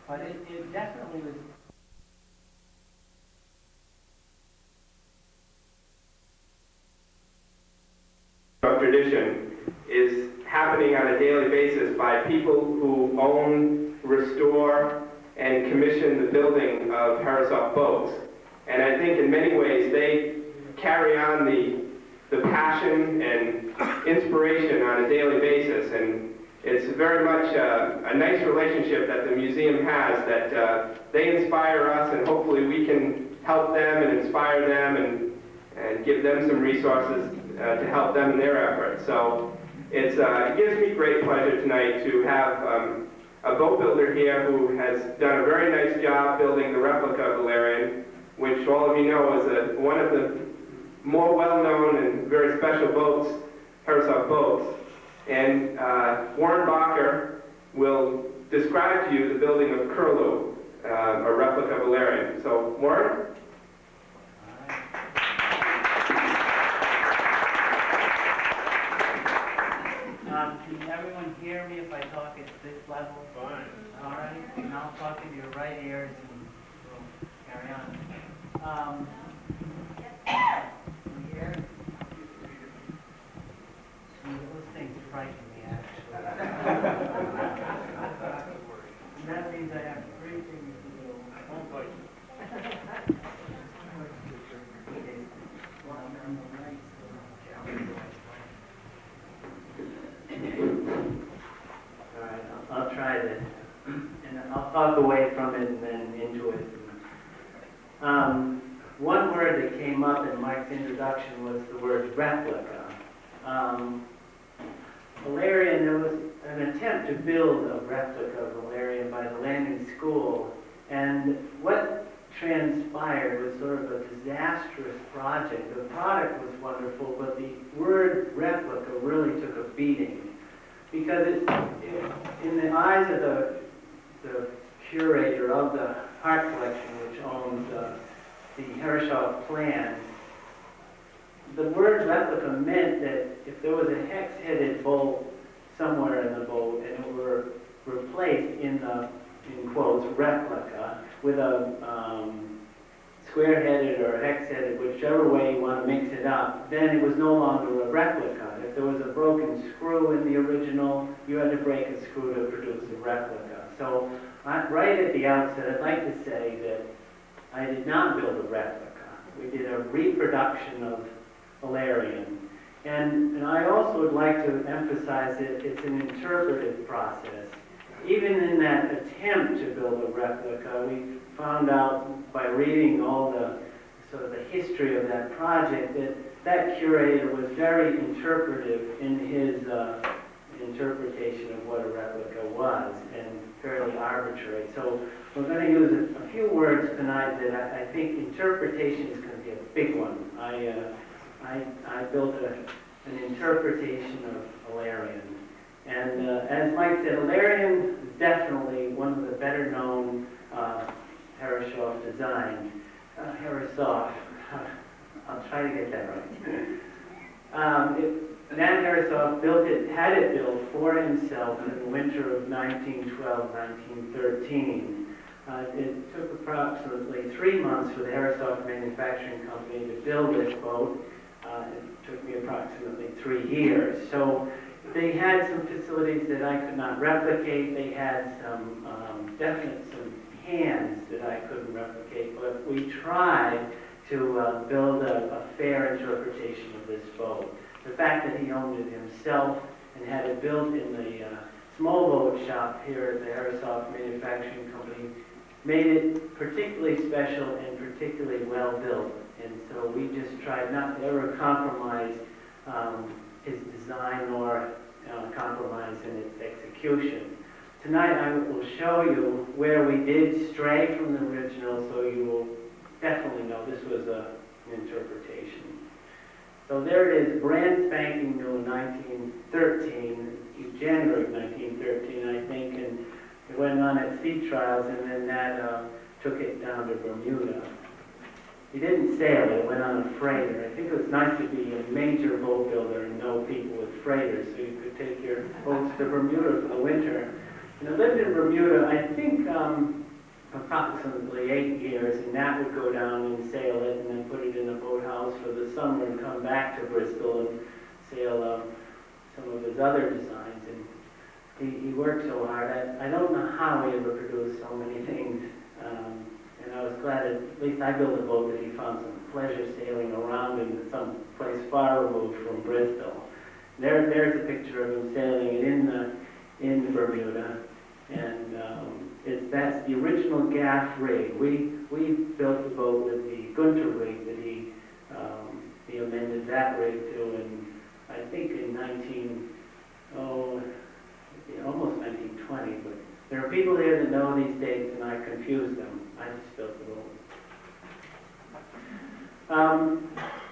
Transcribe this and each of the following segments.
But it definitely was. Tradition is happening on a daily basis by people who own, restore, and commission the building of Herreshoff boats. And I think in many ways they carry on the passion and inspiration on a daily basis. And it's very much a nice relationship that the museum has, that they inspire us, and hopefully we can help them and inspire them and give them some resources to help them in their efforts. So it gives me great pleasure tonight to have a boat builder here who has done a very nice job building the replica of Alerion, which all of you know is one of the more well-known and very special boats, Herreshoff boats. And Warren Bacher will describe to you the building of Curlew, a replica of Alerion. So, Warren? Can everyone hear me if I talk at this level? Fine. All right, and I'll talk in your right ears and we'll carry on. Here. Those things frighten me, actually. And that means I have 3 things to do. Okay. Well, I'm on the right, so all right, I'll try this, and I'll talk away from it and then into it. One word that came up in Mike's introduction was the word replica. Alerion, there was an attempt to build a replica of Alerion by the landing school, and what transpired was sort of a disastrous project. The product was wonderful, but the word replica really took a beating. Because in the eyes of the curator of the art collection, which owns the Herreshoff plan, the word replica meant that if there was a hex-headed bolt somewhere in the boat and it were replaced in quotes, replica, with a square-headed or hex-headed, whichever way you want to mix it up, then it was no longer a replica. If there was a broken screw in the original, you had to break a screw to produce a replica. So right at the outset, I'd like to say that I did not build a replica. We did a reproduction of Alerion. And I also would like to emphasize that it's an interpretive process. Even in that attempt to build a replica, we found out by reading all the sort of the history of that project that curator was very interpretive in his interpretation of what a replica was, and fairly arbitrary. So we're going to use a few words tonight that I think interpretation is going to be a big one. I built an interpretation of Alerion. And as Mike said, Alerion is definitely one of the better known Herreshoff designs. Herreshoff, I'll try to get that right. Nan Herreshoff had it built for himself in the winter of 1912-1913. It took approximately 3 months for the Herreshoff Manufacturing Company to build this boat. It took me approximately 3 years. So they had some facilities that I could not replicate. They had some hands that I couldn't replicate, but we tried to build a fair interpretation of this boat. The fact that he owned it himself and had it built in the small boat shop here at the Herreshoff Manufacturing Company made it particularly special and particularly well built. And so we just tried not to ever compromise his design or compromise in its execution. Tonight I will show you where we did stray from the original, so you will definitely know this was an interpretation. So there it is, brand spanking new, 1913, January of 1913, I think, and it went on at sea trials, and then that took it down to Bermuda. He didn't sail it, it went on a freighter. I think it was nice to be a major boat builder and know people with freighters, so you could take your boats to Bermuda for the winter. And I lived in Bermuda, I think approximately 8 years, and Nat would go down and sail it and then put it in a boathouse for the summer and come back to Bristol and sail some of his other designs. And he worked so hard. I don't know how he ever produced so many things. And I was glad at least I built a boat that he found some pleasure sailing around in some place far removed from Bristol. There's a picture of him sailing it in Bermuda, and that's the original gaff rig. We built the boat with the Gunter rig that he amended that rig to, and I think in almost 1920. But there are people here that know these dates, and I confuse them. I just built the boat.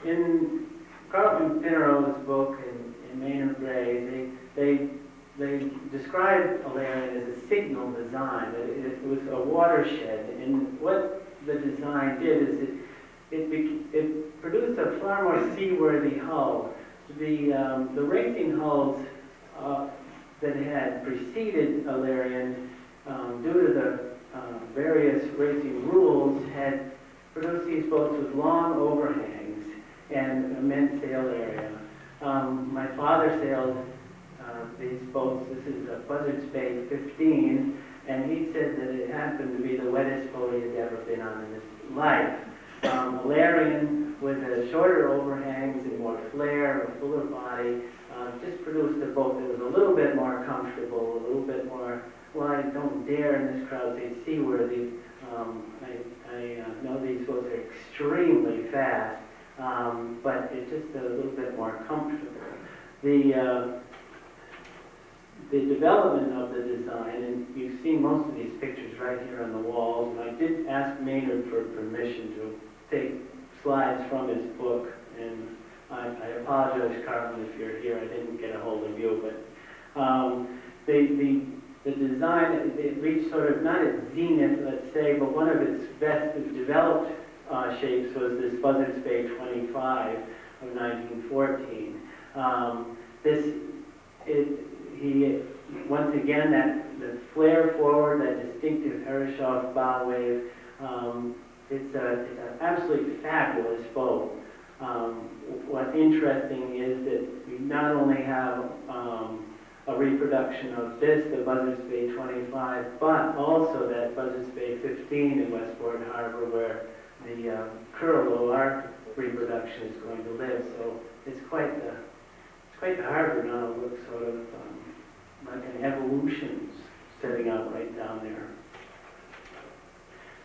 In Carlton Pinnero's book in Maynard Gray, they described Alerion as a signal design, that it was a watershed. And what the design did is it produced a far more seaworthy hull. The racing hulls that had preceded Alerion, due to the various racing rules, had produced these boats with long overhangs and immense sail area. My father sailed these boats. This is a Buzzards Bay 15, and he said that it happened to be the wettest boat he had ever been on in his life. Alerion, with a shorter overhangs and more flare, a fuller body, just produced a boat that was a little bit more comfortable, a little bit more, well, I don't dare in this crowd say seaworthy. I know these boats are extremely fast, but it's just a little bit more comfortable. The development of the design, and you've seen most of these pictures right here on the walls, and I did ask Maynard for permission to take slides from his book, and I apologize, Carlton, if you're here, I didn't get a hold of you, but the design, it reached sort of, not its zenith, let's say, but one of its best developed shapes was this Buzzards Bay 25 of 1914. Once again, the flare forward, that distinctive Herreshoff bow wave, it's an absolutely fabulous boat. What's interesting is that we not only have a reproduction of this, the Buzzards Bay 25, but also that Buzzards Bay 15 in Westport Harbor, where the Curlew, our reproduction, is going to live. So it's quite the harbor now. It looks sort of like an evolution setting out right down there.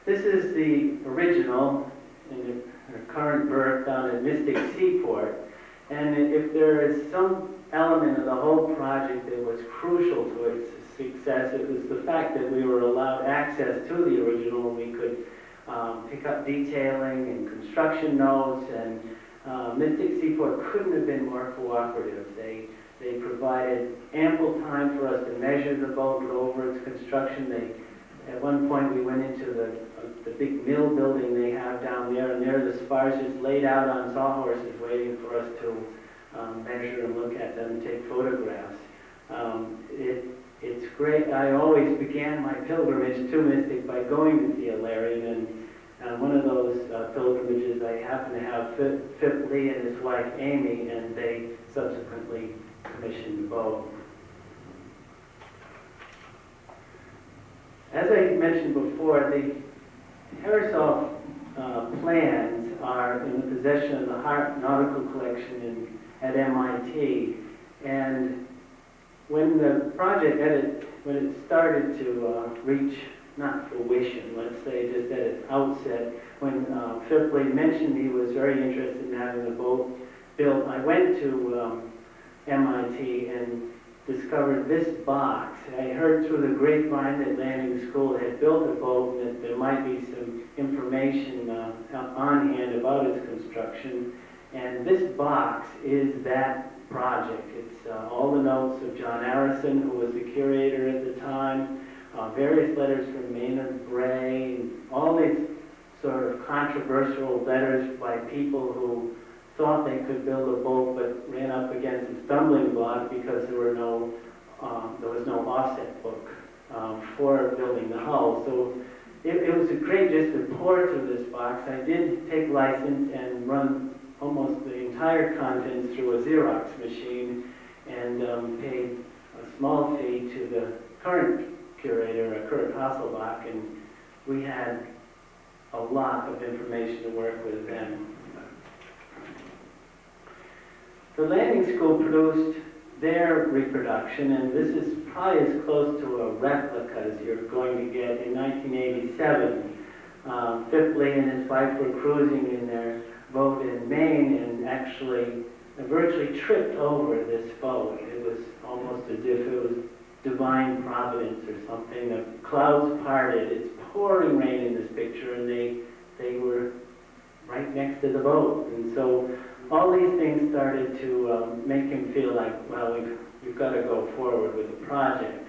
This is the original in the current berth down at Mystic Seaport. And if there is some element of the whole project that was crucial to its success, it was the fact that we were allowed access to the original, and we could pick up detailing and construction notes, and Mystic Seaport couldn't have been more cooperative. They provided ample time for us to measure the boat, go over its construction. At one point we went into the big mill building they have down there, and there the spars just laid out on sawhorses waiting for us to measure and look at them and take photographs. It's great. I always began my pilgrimage to Mystic by going to see Alerion, and one of those pilgrimages I happened to have Phip Lee and his wife Amy, and they subsequently commissioned the boat. As I mentioned before, the Herreshoff plans are in the possession of the Hart Nautical Collection at MIT, and when the project, when it started to reach, not fruition, let's say, just at its outset, when Phip Lee mentioned he was very interested in having a boat built, I went to MIT and discovered this box. I heard through the grapevine that Landing School had built a boat and that there might be some information on hand about its construction. And this box is that project. It's all the notes of John Arison, who was the curator at the time, various letters from Maynard Gray, and all these sort of controversial letters by people who thought they could build a boat but ran up against a stumbling block because there was no offset book for building the hull. So it was great just to pour through this box. I did take license and run almost the entire contents through a Xerox machine and paid a small fee to the current curator, Kurt Hasselbach, and we had a lot of information to work with then. The landing school produced their reproduction, and this is probably as close to a replica as you're going to get, in 1987. Fipley and his wife were cruising in their boat in Maine and actually virtually tripped over this boat. It was almost as if it was divine providence or something. The clouds parted, it's pouring rain in this picture, and they were right next to the boat. And so all these things started to make him feel like, well, we've got to go forward with the project.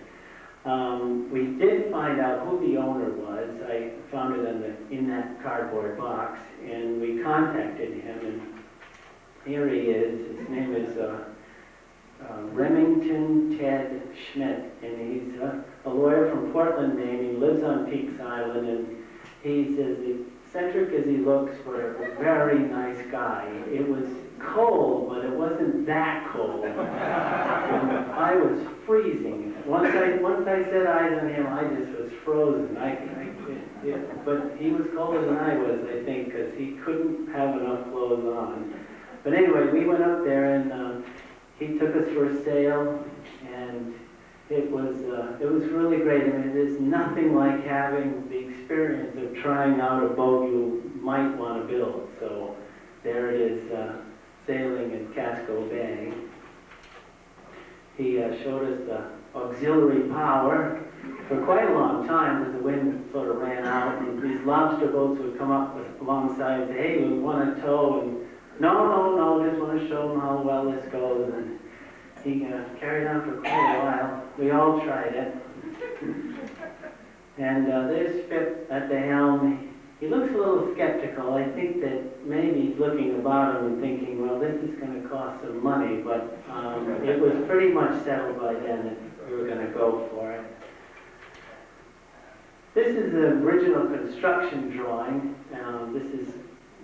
We did find out who the owner was. I found it in that cardboard box, and we contacted him, and here he is. His name is Remington Ted Schmidt, and he's a lawyer from Portland, Maine. He lives on Peaks Island, and he's as eccentric as he looks for a very nice guy. It was cold, but it wasn't that cold. And I was freezing. Once I set eyes on him, I just was frozen. But he was colder than I was, I think, because he couldn't have enough clothes on. But anyway, we went up there, and he took us for a sail, and it was really great. I mean, there's nothing like having the experience of trying out a boat you might want to build. So there it is, sailing in Casco Bay. He showed us the auxiliary power for quite a long time, because the wind sort of ran out, and these lobster boats would come up alongside and say, hey, we want to tow, and no, just want to show them how well this goes. And he carried on for quite a while. We all tried it. And there's Spip at the helm. He looks a little skeptical. I think that maybe he's looking about him and thinking, well, this is going to cost some money, but it was pretty much settled by then that we were going to go for it. This is the original construction drawing. This is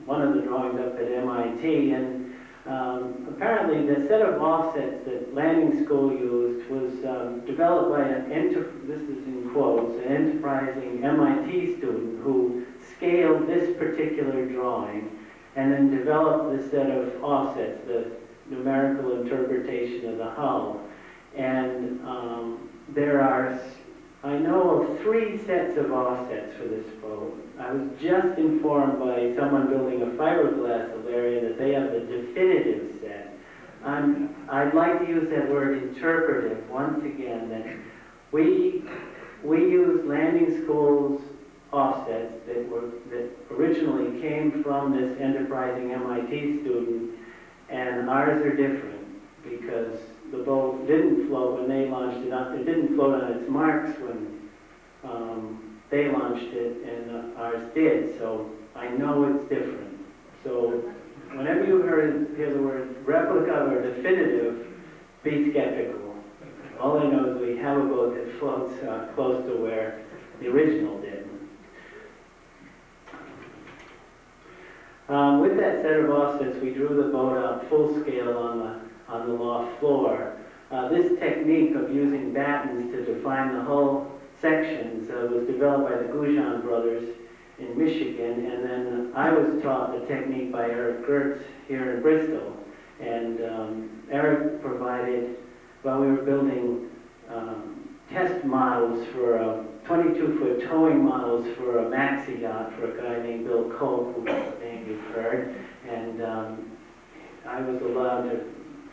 one of the drawings up at MIT, and apparently the set of offsets that landing school used was developed by this is in quotes, an enterprising MIT student who scaled this particular drawing and then developed this set of offsets, the numerical interpretation of the hull. And I know of 3 sets of offsets for this boat. I was just informed by someone building a fiberglass Alerion that they have the definitive set. I'd like to use that word interpretive once again, that we use landing school's offsets that originally came from this enterprising MIT student, and ours are different because the boat didn't float when they launched it up. It didn't float on its marks when they launched it, and ours did. So I know it's different. So whenever you hear the word replica or definitive, be skeptical. All I know is we have a boat that floats close to where the original did. With that set of offsets, we drew the boat out full scale on the loft floor. This technique of using battens to define the hull sections was developed by the Goujon brothers in Michigan, and then I was taught the technique by Eric Gertz here in Bristol. And Eric provided, while we were building test models for 22-foot towing models for a maxi yacht for a guy named Bill Cope, whose name you've heard, and I was allowed to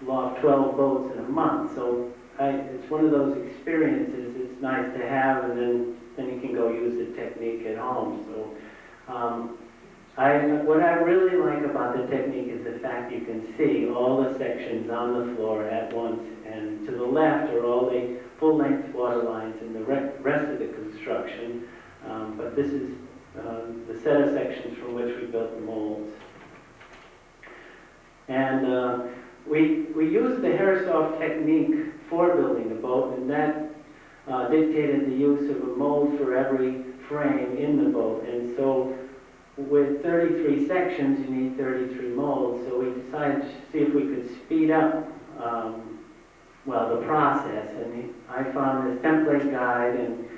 loft 12 boats in a month. So it's one of those experiences it's nice to have, and then you can go use the technique at home. So what I really like about the technique is the fact you can see all the sections on the floor at once, and to the left are all the full-length water lines and the rest of the construction. But this is the set of sections from which we built the molds. And we used the Herreshoff technique for building the boat, and that dictated the use of a mold for every frame in the boat. And so with 33 sections, you need 33 molds. So we decided to see if we could speed up, the process. And I found this template guide, and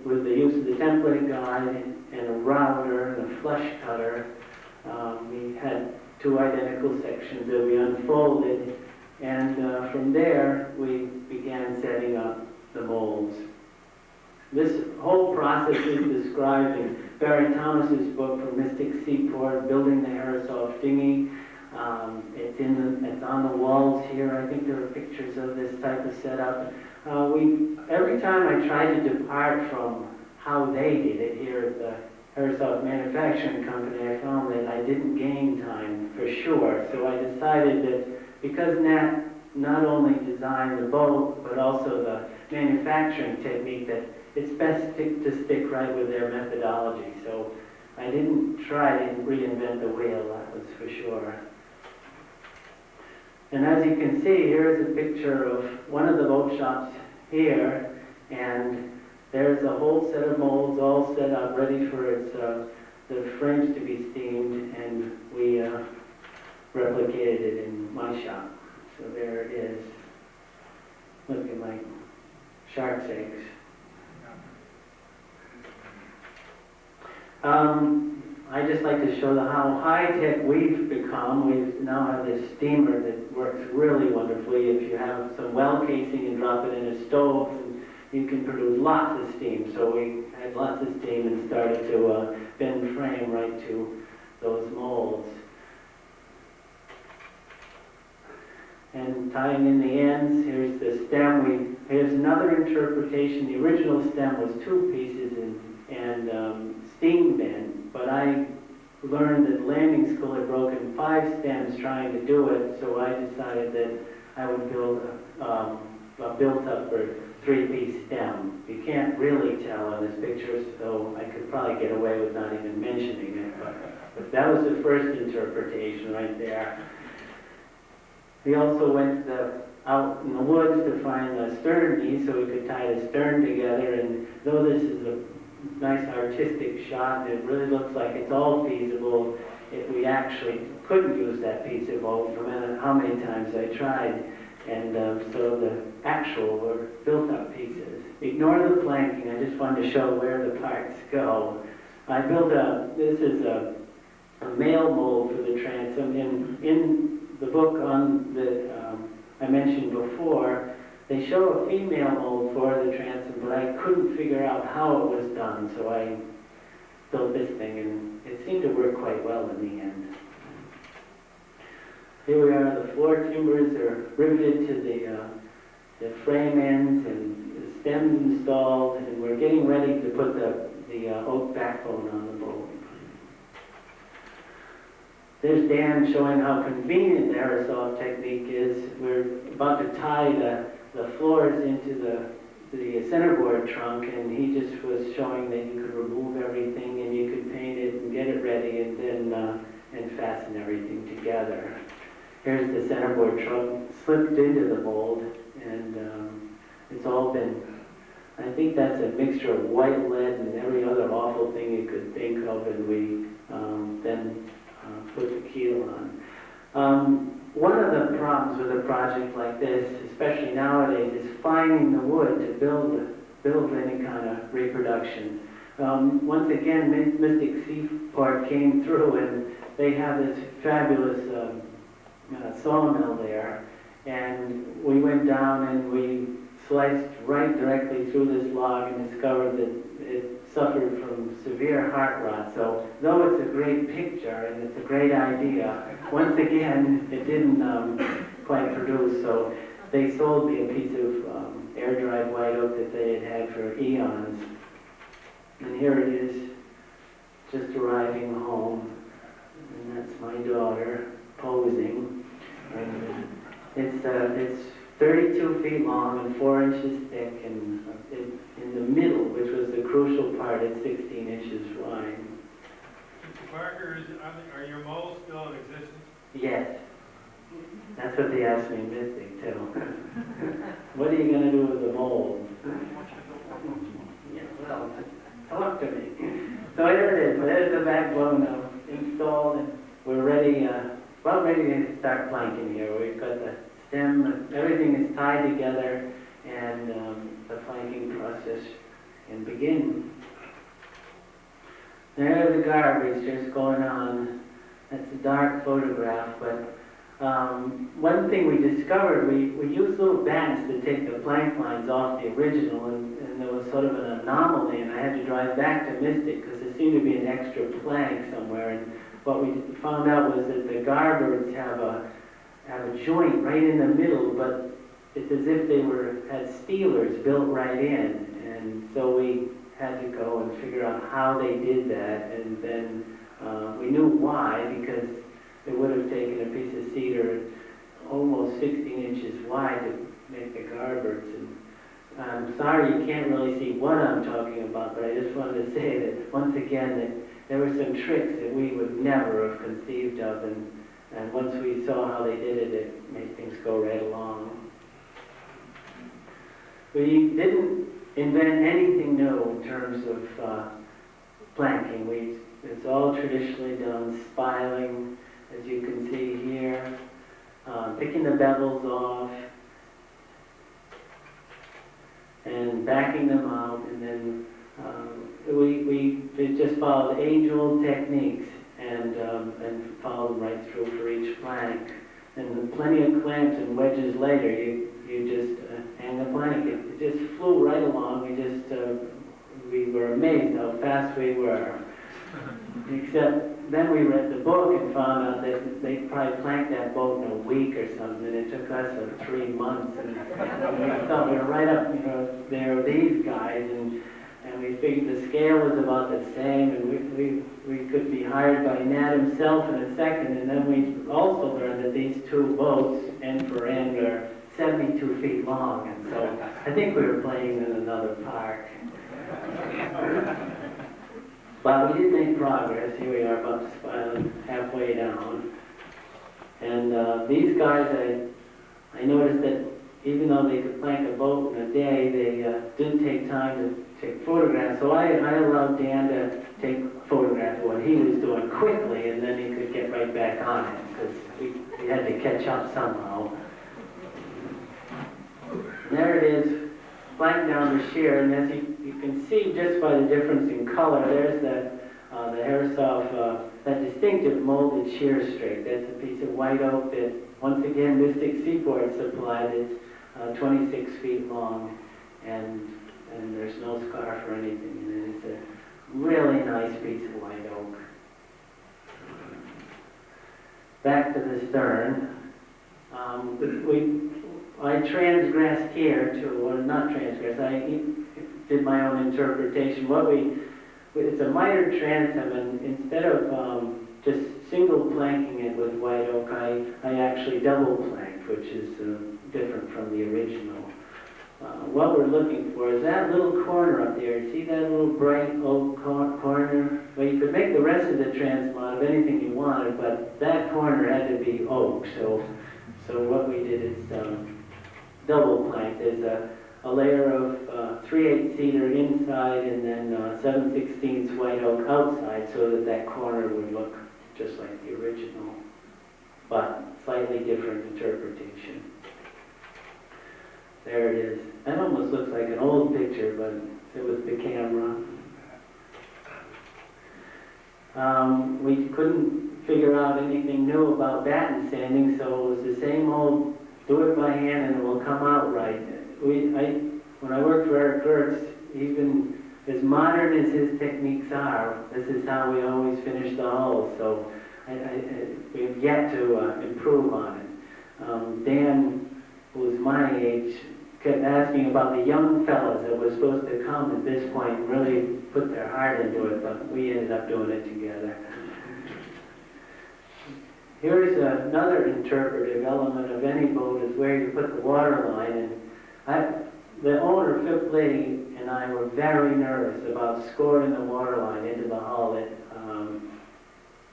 with the use of the template guide and a router and a flush cutter, we had 2 identical sections that we unfolded. And from there, we began setting up the molds. This whole process is described in Barry Thomas's book, From Mystic Seaport, Building the Herreshoff Dinghy. It's on the walls here. I think there are pictures of this type of setup. Every time I tried to depart from how they did it here at the Herreshoff Manufacturing Company, I found that I didn't gain time for sure. So I decided that because Nat not only designed the boat, but also the manufacturing technique, that it's best to stick right with their methodology. So I didn't try to reinvent the wheel, that was for sure. And as you can see, here is a picture of one of the boat shops here, and there's a whole set of molds all set up, ready for the frames to be steamed, and we replicated it in my shop. So there it is, looking like shark's eggs. I just like to show how high-tech we've become. We now have this steamer that works really wonderfully. If you have some well casing and drop it in a stove, and you can produce lots of steam. So we had lots of steam and started to bend frame right to those molds. And tying in the ends, here's the stem. Here's another interpretation. The original stem was 2 pieces and steam bend, but I learned that landing school had broken 5 stems trying to do it, so I decided that I would build a built-up or 3-piece stem. You can't really tell in this picture, so I could probably get away with not even mentioning it, but that was the first interpretation right there. We also went out in the woods to find the stern piece so we could tie the stern together, and though this is a nice artistic shot, and it really looks like it's all feasible, we actually couldn't use that piece of boat no matter how many times I tried, and so the actual were built-up pieces. Ignore the planking, I just wanted to show where the parts go. I built this is a male mold for the transom. In the book that I mentioned before, they show a female mold for the transom, but I couldn't figure out how it was done, so I built this thing, and it seemed to work quite well in the end. Here we are, the floor timbers are riveted to the frame ends, and the stems installed, and we're getting ready to put the oak backbone on the boat. There's Dan showing how convenient the Herreshoff technique is. We're about to tie the floors into the centerboard trunk, and he just was showing that you could remove everything and you could paint it and get it ready and then and fasten everything together. Here's the centerboard trunk slipped into the mold, and it's all been, I think that's a mixture of white lead and every other awful thing you could think of, and we then put the keel on. One of the problems with a project like this, especially nowadays, is finding the wood to build any kind of reproduction. Once again, Mystic Seaport came through, and they have this fabulous sawmill there, and we went down and we sliced right directly through this log and discovered that it suffered from severe heart rot. So though it's a great picture and it's a great idea, once again it didn't quite produce. So they sold me a piece of air-dried white oak that they had had for eons. And here it is, just arriving home. And that's my daughter posing. And it's 32 feet long and 4 inches thick, and in the middle, which was the crucial part, it's 16 inches wide. Mr. Parker, are your molds still in existence? Yes. That's what they asked me in Mystic, too. What are you going to do with the mold? backbone installed, and we're ready, about ready to start planking here. We've got the stem, everything is tied together, and the planking process can begin. There's the garbage just going on. That's a dark photograph, but one thing we discovered, we used little bats to take the plank lines off the original, and there was sort of an anomaly, and I had to drive back to Mystic because there seemed to be an extra plank somewhere, and what we found out was that the garboards have a joint right in the middle, but it's as if they had steelers built right in, and so we had to go and figure out how they did that, and then we knew why, because it would have taken a piece of cedar almost 16 inches wide to make the garboards. And I'm sorry you can't really see what I'm talking about, but I just wanted to say that once again that there were some tricks that we would never have conceived of, and once we saw how they did it, it made things go right along. We didn't invent anything new in terms of planking. It's all traditionally done, spiling, as you can see here, picking the bevels off, and backing them out, and then we just followed age-old techniques and followed them right through for each plank. And plenty of clamps and wedges later, you just hang the plank. It just flew right along. We were amazed how fast we were. Except then we read the book and found out that they probably planked that boat in a week or something, and it took us 3 months. And we thought we were right up, there with these guys, and we figured the scale was about the same, and we could be hired by Nat himself in a second. And then we also learned that these two boats, end for end, are 72 feet long, and so I think we were playing in another park. But we did make progress. Here we are about halfway down. And these guys, I noticed that even though they could plank a boat in a day, they didn't take time to take photographs. So I allowed Dan to take photographs of what he was doing quickly, and then he could get right back on it, because we had to catch up somehow. And there it is, plank down the shear, and as you can see just by the difference in color, there's the Herreshoff, that distinctive molded shear straight. That's a piece of white oak that, once again, Mystic Seaport supplied. It's 26 feet long, and there's no scarf or anything in it. It's a really nice piece of white oak. Back to the stern. I transgressed here too, or not transgressed, I did my own interpretation. It's a mitered transom, and instead of just single planking it with white oak, I actually double planked, which is different from the original. What we're looking for is that little corner up there. See that little bright oak corner? Well, you could make the rest of the transom out of anything you wanted, but that corner had to be oak. So what we did is double plank. There's a layer of 3/8 cedar inside, and then 7/16 white oak outside, so that corner would look just like the original, but slightly different interpretation. There it is. That almost looks like an old picture, but it was the camera. We couldn't figure out anything new about batten sanding, so it was the same old do it by hand and it will come out right. When I worked for Eric Gertz, even as modern as his techniques are, this is how we always finish the hulls, so we've yet to improve on it. Dan, who was my age, kept asking about the young fellas that were supposed to come at this point and really put their heart into it, but we ended up doing it together. Here's another interpretive element of any boat, is where you put the water line. And the owner, Phil Lee, and I were very nervous about scoring the water line into the hull.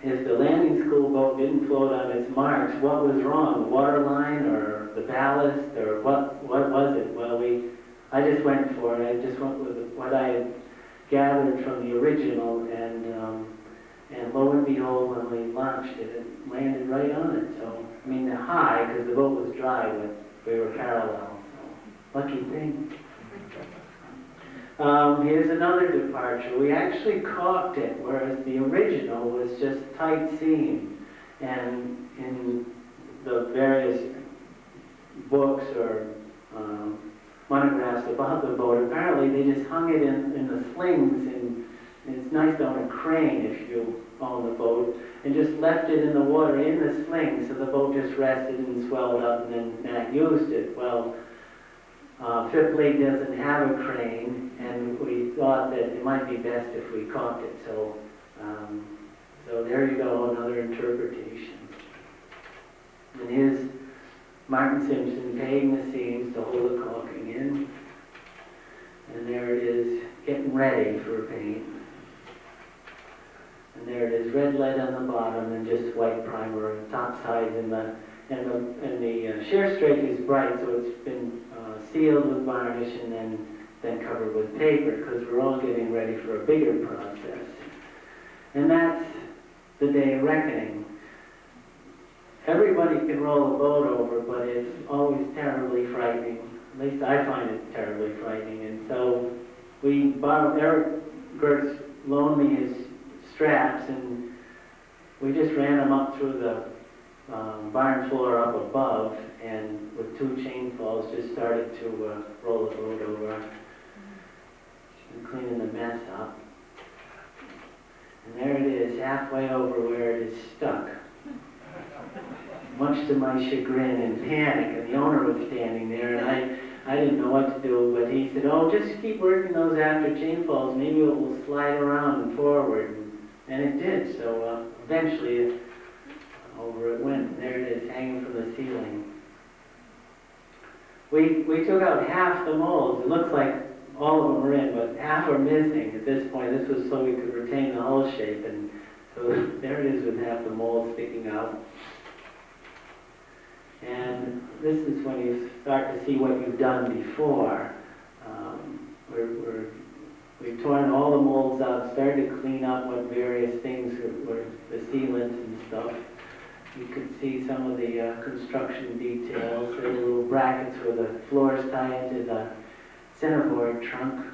If the landing school boat didn't float on its marks, what was wrong? The water line or the ballast, or what was it? Well, I just went for it. I just went with what I had gathered from the original, and And lo and behold, when we launched it, it landed right on it. So, I mean, the high, because the boat was dry, but we were parallel. So, lucky thing. Here's another departure. We actually caulked it, whereas the original was just tight seam. And in the various books or monographs about the boat, apparently they just hung it in the slings, and it's nice on a crane if you own the boat, and just left it in the water in the sling, so the boat just rested and swelled up, and then Nat used it. Well, Fifth League doesn't have a crane, and we thought that it might be best if we caulked it, so there you go, another interpretation. And here's Martin Simpson paying the seams to hold the caulking in. And there it is, getting ready for paint. And there it is, red lead on the bottom and just white primer on top sides. And the shear strake is bright, so it's been sealed with varnish and then covered with paper, because we're all getting ready for a bigger process. And that's the day of reckoning. Everybody can roll a boat over, but it's always terribly frightening. At least I find it terribly frightening. And so we borrowed, Eric Gertz loaned me his straps, and we just ran them up through the barn floor up above, and with two chain falls just started to roll the boat over and cleaning the mess up. And there it is, halfway over where it is stuck. Much to my chagrin and panic, and the owner was standing there, and I didn't know what to do, but he said, oh, just keep working those after chain falls, maybe it will slide around and forward, and it did, so eventually over it went, and there it is, hanging from the ceiling. We took out half the molds. It looks like all of them are in, but half are missing at this point. This was so we could retain the hull shape, and so there it is with half the molds sticking out. And this is when you start to see what you've done before. We've torn all the molds out, started to clean up what various things were the sealants and stuff. You could see some of the construction details. There were little brackets where the floors tie into the centerboard trunk.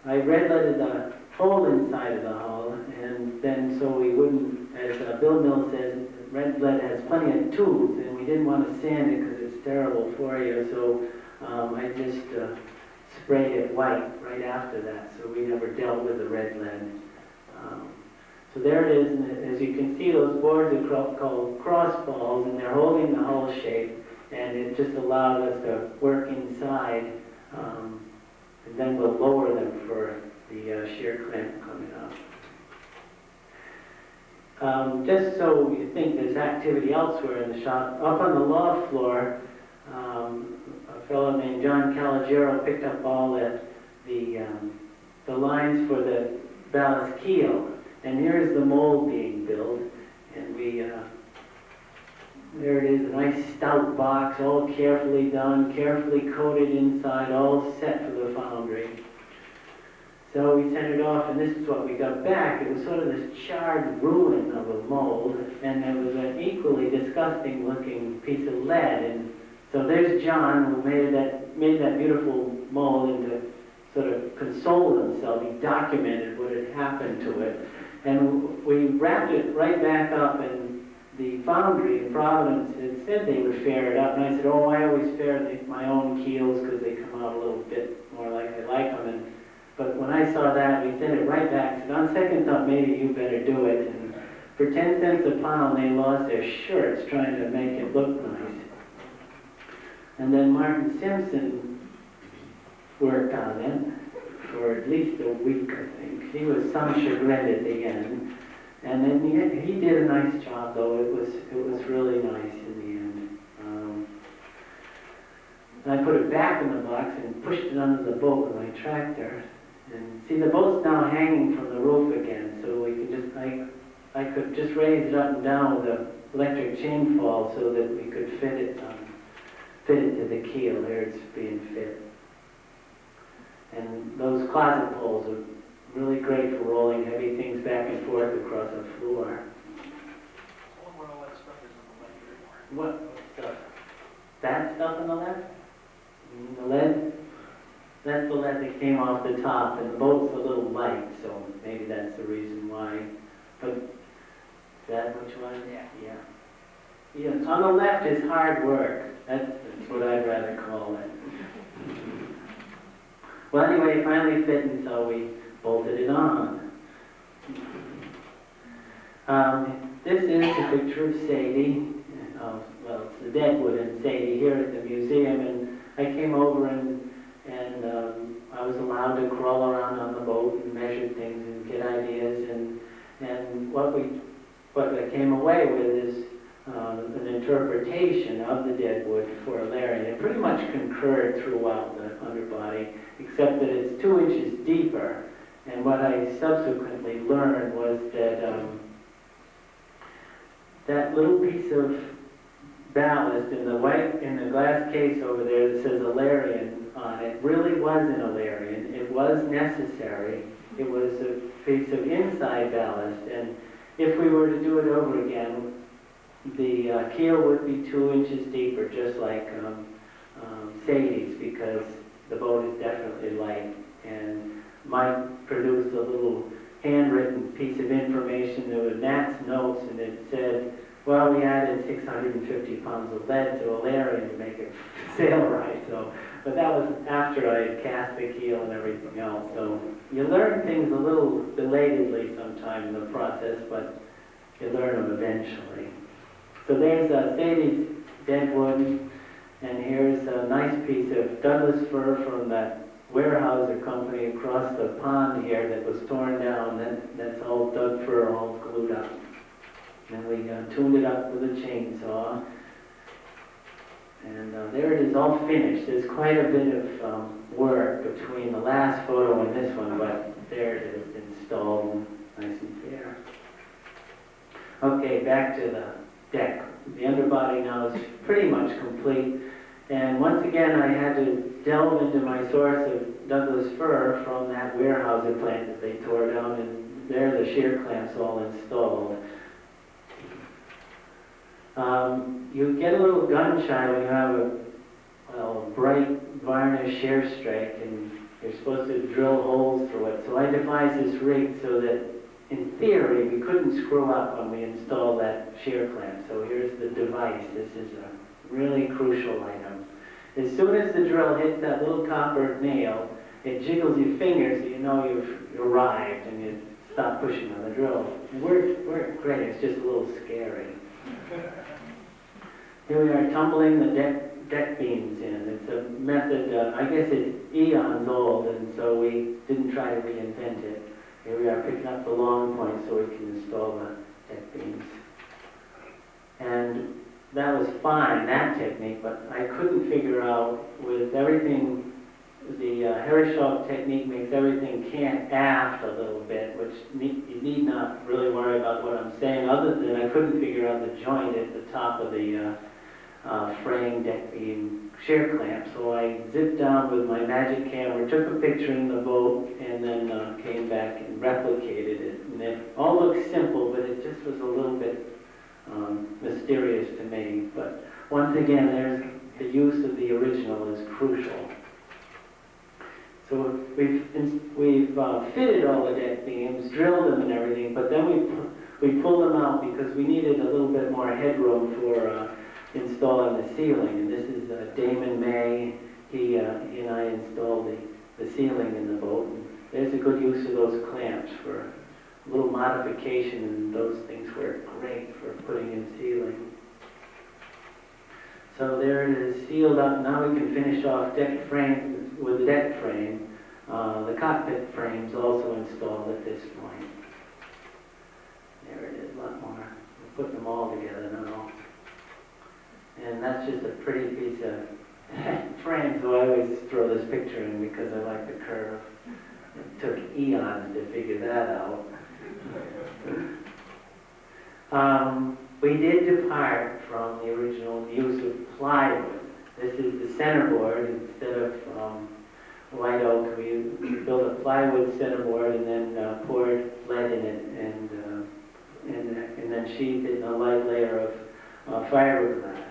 I red-leaded the hole inside of the hull, and then so we wouldn't, as Bill Mill says, red lead has plenty of tubes, and we didn't want to sand it because it's terrible for you, so I just sprayed it white right after that, so we never dealt with the red lead. So there it is, and as you can see, those boards are called crossballs, and they're holding the hull shape, and it just allowed us to work inside, and then we'll lower them for the shear clamp coming up. Just so you think there's activity elsewhere in the shop, up on the loft floor, a fellow named John Calogero picked up all the lines for the ballast keel, and here's the mold being built, and there it is, a nice stout box, all carefully done, carefully coated inside, all set for the foundry. So we sent it off, and this is what we got back. It was sort of this charred ruin of a mold, and there was an equally disgusting looking piece of lead. And so there's John, who made that beautiful mold, and to sort of console himself, he documented what had happened to it. And we wrapped it right back up, and the foundry in Providence had said they would fair it up. And I said, oh, I always fair my own keels because they come out a little bit more like I like them. But when I saw that, we sent it right back. Said, on second thought, maybe you better do it. And for 10 cents a pound, they lost their shirts trying to make it look nice. And then Martin Simpson worked on it for at least a week, I think. He was some chagrin at the end. And then he did a nice job, though. It was really nice in the end. And I put it back in the box and pushed it under the boat with my tractor. And see, the boat's now hanging from the roof again, so we could just, I could just raise it up and down with the electric chain fall so that we could fit it to the keel. There it's being fit. And those closet poles really great for rolling heavy things back and forth across a floor. What all that stuff is on the left anymore. What stuff? That stuff on the left? The lead? That's the lead that came off the top, and the boat's a little light, so maybe that's the reason why. But is that what you want? Yeah. Yeah, on the left is hard work. That's what I'd rather call it. Well, anyway, it finally fit, and so we bolted it on. This is a picture of Sadie. Well, it's the Deadwood and Sadie here at the museum, and I came over and I was allowed to crawl around on the boat and measure things and get ideas, and what I came away with is an interpretation of the Deadwood for Alerion. It pretty much concurred throughout the underbody, except that it's 2 inches deeper. And what I subsequently learned was that that little piece of ballast in the glass case over there that says Alerion on it really wasn't Alerion. It was necessary. It was a piece of inside ballast, and if we were to do it over again, the keel would be 2 inches deeper, just like Sadie's, because the boat is definitely light. And Mike produced a little handwritten piece of information. There were Nat's notes, and it said, well, we added 650 pounds of lead to Alerion to make it sail right. So, but that was after I had cast the keel and everything else. So you learn things a little belatedly sometime in the process, but you learn them eventually. So there's Sadie's Deadwood, and here's a nice piece of Douglas fir from that Weyerhaeuser company across the pond here that was torn down. That's all Doug fir, all glued up. And we tuned it up with a chainsaw. And there it is, all finished. There's quite a bit of work between the last photo and this one, but there it is, installed, nice and fair. Okay, back to the deck. The underbody now is pretty much complete. And once again, I had to delve into my source of Douglas fir from that Weyerhaeuser plant that they tore down, and there the shear clamps all installed. You get a little gun shy when you have a bright varnish shear strike, and you're supposed to drill holes through it. So I devised this rig so that, in theory, we couldn't screw up when we installed that shear clamp. So here's the device. This is a really crucial item. As soon as the drill hits that little copper nail, it jiggles your fingers so you know you've arrived, and you stop pushing on the drill. It worked great. It's just a little scary. Here we are tumbling the deck beams in. It's a method, I guess it's eons old, and so we didn't try to reinvent it. Here we are picking up the long point so we can install the deck beams. And that was fine, that technique, but I couldn't figure out with everything, the Herreshoff technique makes everything cant aft a little bit, which you need not really worry about what I'm saying, other than I couldn't figure out the joint at the top of the frame deck beam shear clamp. So I zipped down with my magic camera, took a picture in the boat, and then came back and replicated it. And it all looks simple, but it just was a little bit mysterious to me. But once again, there's the use of the original is crucial. So we've fitted all the deck beams, drilled them and everything, but then we pulled them out because we needed a little bit more headroom for installing the ceiling. And this is Damon May. He and I installed the ceiling in the boat. And there's a good use of those clamps for a little modification, and those things work great for putting in ceiling. So there it is, sealed up. Now we can finish off deck frame with the deck frame. The cockpit frame's also installed at this point. There it is, a lot more. We'll put them all together now. And that's just a pretty piece of frame, so I always throw this picture in because I like the curve. It took eons to figure that out. We did depart from the original use of plywood. This is the centerboard. Instead of white oak, we built a plywood centerboard, and then sheathed it in a light layer of fiberglass.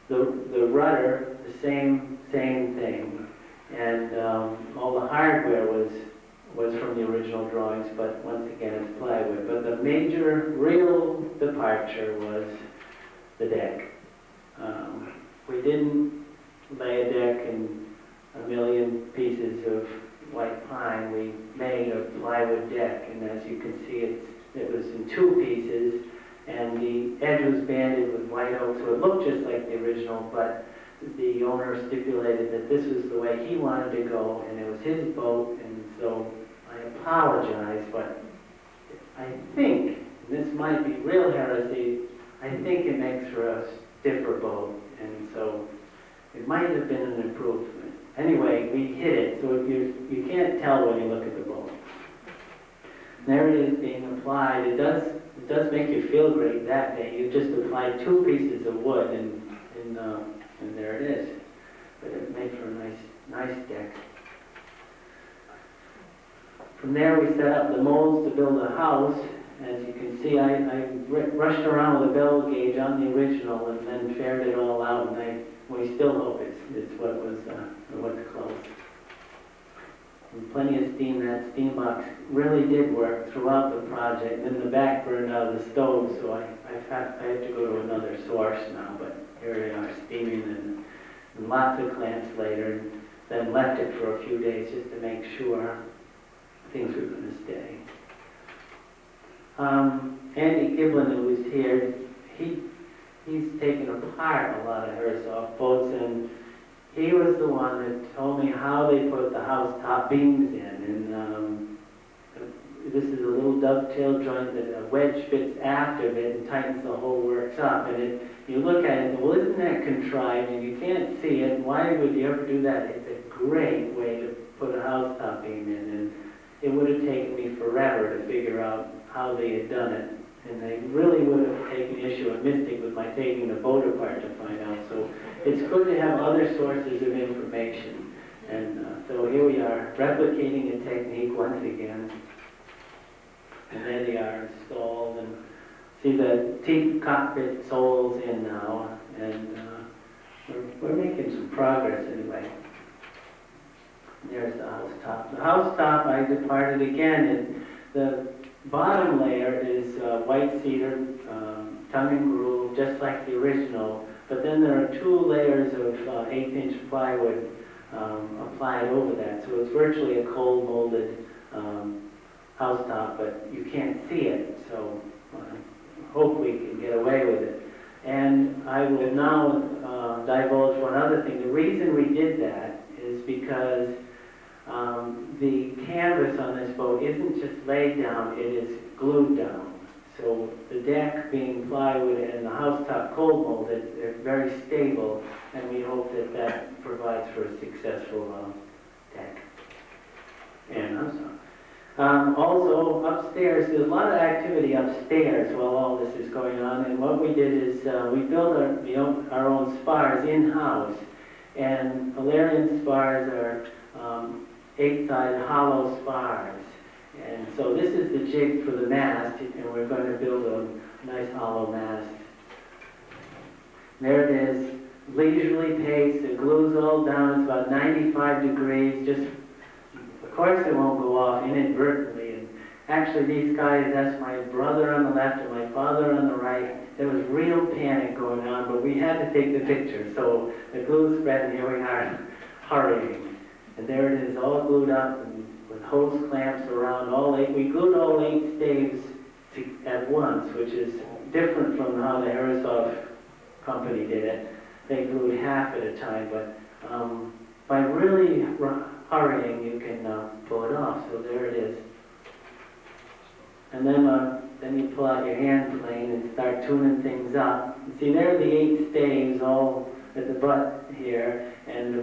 The rudder, the same thing, and all the hardware was from the original drawings, but once again it's plywood. But the major real departure was the deck. We didn't lay a deck in a million pieces of white pine. We made a plywood deck, and as you can see, it was in two pieces, and the edge was banded with white oak, so it looked just like the original, but the owner stipulated that this was the way he wanted to go, and it was his boat, and so I apologize, but I think, and this might be real heresy, I think it makes for a stiffer boat, and so it might have been an improvement. Anyway, we hit it, so you can't tell when you look at the boat. There it is being applied. It does make you feel great that day. You just applied two pieces of wood, and there it is. But it made for a nice deck. From there, we set up the molds to build a house. As you can see, I rushed around with a bevel gauge on the original and then fared it all out, and we still hope it's what's close. And plenty of steam. That steam box really did work throughout the project. Then the back burned out of the stove, so I had to go to another source now. But here they are, steaming, and lots of clamps later. And then left it for a few days just to make sure things were going to stay. Andy Giblin, who was here, he's taken apart a lot of Herreshoff boats, and he was the one that told me how they put the house top beams in. And this is a little dovetail joint that a wedge fits after it and tightens the whole works up. And you look at it and, well, isn't that contrived? And you can't see it. Why would you ever do that? It's a great way to put a house top beam in. And it would have taken me forever to figure out how they had done it. And they really would have taken issue and Mystic with my taking the boat apart to find out. So it's good to have other sources of information. And so here we are, replicating a technique once again. And there they are installed. And see the teak cockpit soles in now. And we're making some progress anyway. There's the house top. The house top, I departed again. And the bottom layer is white cedar, tongue and groove, just like the original. But then there are two layers of 1/8" plywood applied over that. So it's virtually a cold molded house top, but you can't see it. So hope we can get away with it. And I will now divulge one other thing. The reason we did that is because the canvas on this boat isn't just laid down, it is glued down. So the deck being plywood and the housetop cold molded, they're very stable, and we hope that provides for a successful deck and housetop. Also upstairs, there's a lot of activity upstairs while all this is going on, and what we did is we built our own spars in-house, and Alerion spars are 8-sided hollow spars. And so this is the jig for the mast, and we're going to build a nice hollow mast. There it is, leisurely pace, it glues all down, it's about 95 degrees, just, of course it won't go off inadvertently. And actually these guys, that's my brother on the left and my father on the right. There was real panic going on, but we had to take the picture. So the glue spread, and here we are, hurrying. And there it is, all glued up, and with hose clamps around all 8. We glued all 8 staves at once, which is different from how the Herreshoff company did it. They glued half at a time, but by really hurrying, you can pull it off. So there it is. And then you pull out your hand plane and start tuning things up. You see, there are the 8 staves all at the butt here, and